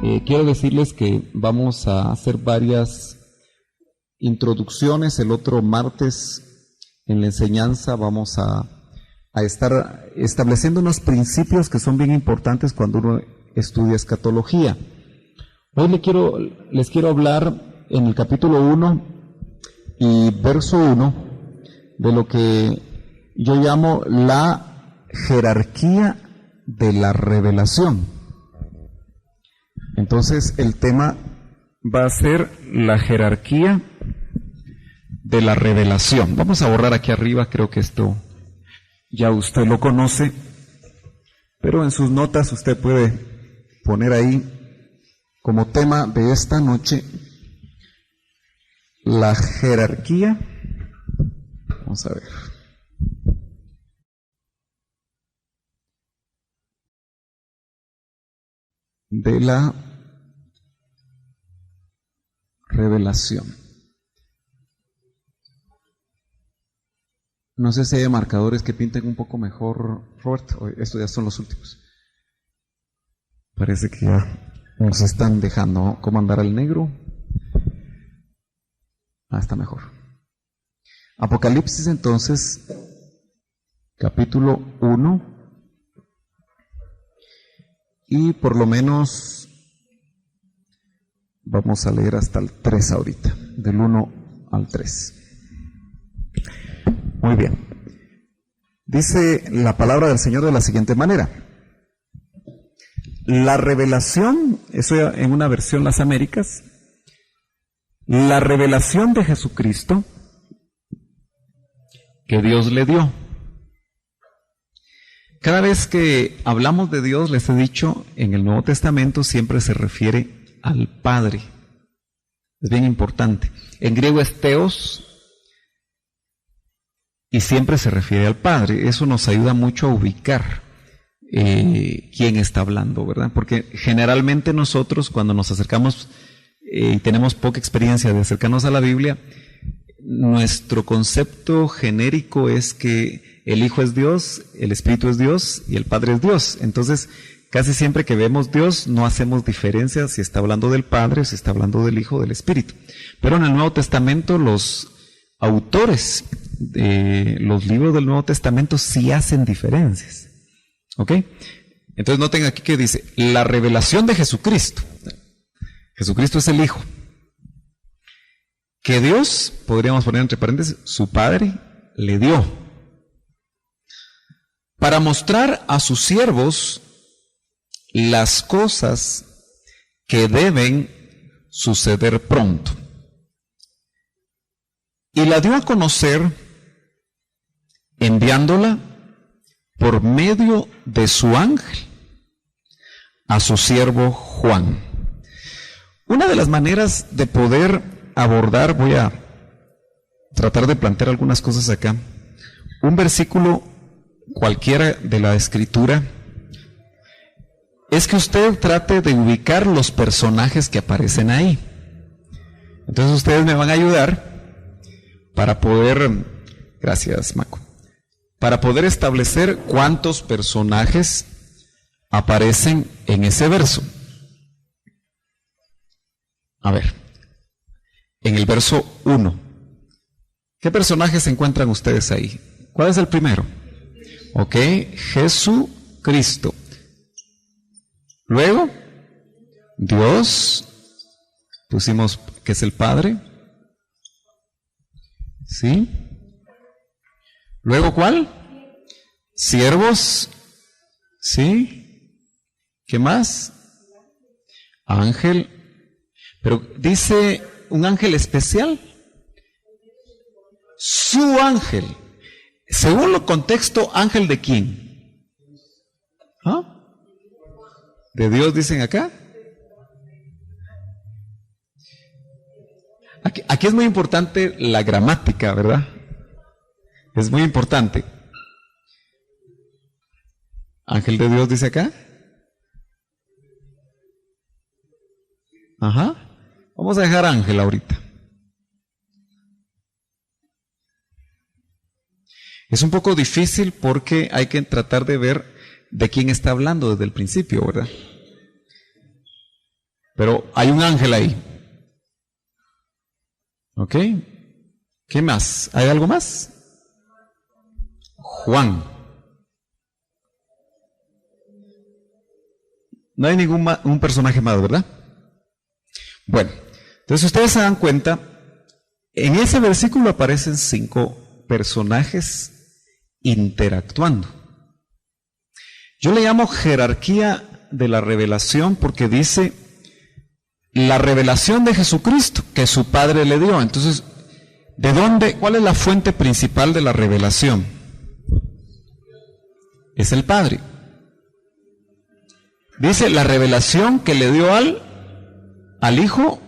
Quiero decirles que vamos a hacer varias introducciones. El otro martes en la enseñanza vamos a estar estableciendo unos principios que son bien importantes cuando uno estudia escatología. Hoy les quiero hablar en el capítulo 1 y verso 1 de lo que yo llamo la jerarquía de la revelación. Entonces el tema va a ser la jerarquía de la revelación. Vamos a borrar aquí arriba, creo que esto ya usted lo conoce, pero en sus notas usted puede poner ahí como tema de esta noche la jerarquía. Vamos a ver. De la revelación. No sé si hay marcadores que pinten un poco mejor, Robert. Estos ya son los últimos. Parece que ya nos están dejando. ¿Cómo andar el negro? Está mejor. Apocalipsis entonces, capítulo 1. Y por lo menos vamos a leer hasta el 3 ahorita, del 1 al 3. Muy bien. Dice la palabra del Señor de la siguiente manera. La revelación, eso ya en una versión Las Américas, la revelación de Jesucristo que Dios le dio. Cada vez que hablamos de Dios, les he dicho, en el Nuevo Testamento siempre se refiere al Padre. Es bien importante. En griego es Theos y siempre se refiere al Padre. Eso nos ayuda mucho a ubicar quién está hablando, ¿verdad? Porque generalmente nosotros cuando nos acercamos y tenemos poca experiencia de acercarnos a la Biblia, nuestro concepto genérico es que el Hijo es Dios, el Espíritu es Dios y el Padre es Dios. Entonces, casi siempre que vemos Dios no hacemos diferencia si está hablando del Padre o si está hablando del Hijo o del Espíritu. Pero en el Nuevo Testamento los autores de los libros del Nuevo Testamento sí hacen diferencias. ¿Ok? Entonces noten aquí que dice, la revelación de Jesucristo. Jesucristo es el Hijo. Que Dios, podríamos poner entre paréntesis, su Padre le dio para mostrar a sus siervos las cosas que deben suceder pronto. Y la dio a conocer enviándola por medio de su ángel a su siervo Juan. Una de las maneras de poder abordar, voy a tratar de plantear algunas cosas acá, un versículo cualquiera de la Escritura, es que usted trate de ubicar los personajes que aparecen ahí. Entonces ustedes me van a ayudar para poder, gracias Maco, para poder establecer cuántos personajes aparecen en ese verso. A ver, en el verso 1, ¿qué personajes encuentran ustedes ahí? ¿Cuál es el primero? Ok, Jesucristo. Luego, Dios, pusimos que es el Padre. ¿Sí? Luego, ¿cuál? Siervos. ¿Sí? ¿Qué más? Ángel. Pero dice un ángel especial. Su ángel. Según el contexto, ¿ángel de quién? ¿Ah? ¿De Dios dicen acá? Aquí es muy importante la gramática, ¿verdad? Es muy importante. ¿Ángel de Dios dice acá? Ajá. Vamos a dejar ángel ahorita. Es un poco difícil porque hay que tratar de ver de quién está hablando desde el principio, ¿verdad? Pero hay un ángel ahí. ¿Ok? ¿Qué más? ¿Hay algo más? Juan. No hay un personaje más, ¿verdad? Bueno, entonces ustedes se dan cuenta, en ese versículo aparecen 5 personajes interactuando. Yo le llamo jerarquía de la revelación porque dice la revelación de Jesucristo que su Padre le dio. Entonces, ¿de dónde? ¿Cuál es la fuente principal de la revelación? Es el Padre. Dice la revelación que le dio al Hijo.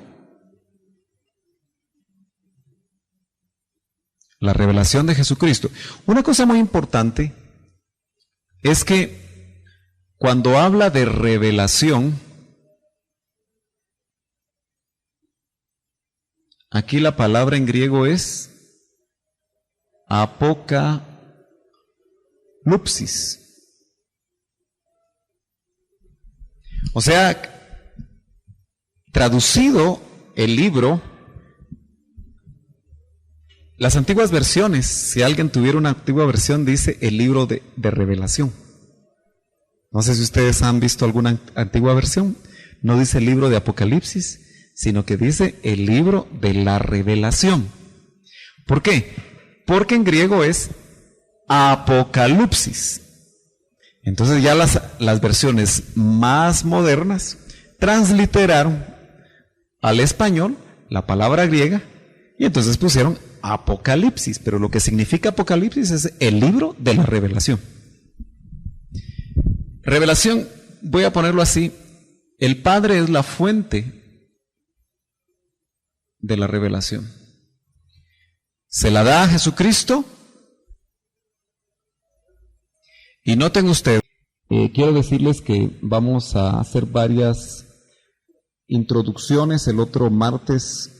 La revelación de Jesucristo. Una cosa muy importante es que cuando habla de revelación, aquí la palabra en griego es apokalupsis. O sea, traducido el libro, las antiguas versiones, si alguien tuviera una antigua versión, dice el libro de revelación. No sé si ustedes han visto alguna antigua versión. No dice el libro de Apocalipsis, sino que dice el libro de la revelación. ¿Por qué? Porque en griego es apocalipsis. Entonces ya las versiones más modernas transliteraron al español la palabra griega y entonces pusieron Apocalipsis, pero lo que significa Apocalipsis es el libro de la revelación. Revelación, voy a ponerlo así, el Padre es la fuente de la revelación. Se la da a Jesucristo. Y noten ustedes, quiero decirles que vamos a hacer varias introducciones el otro martes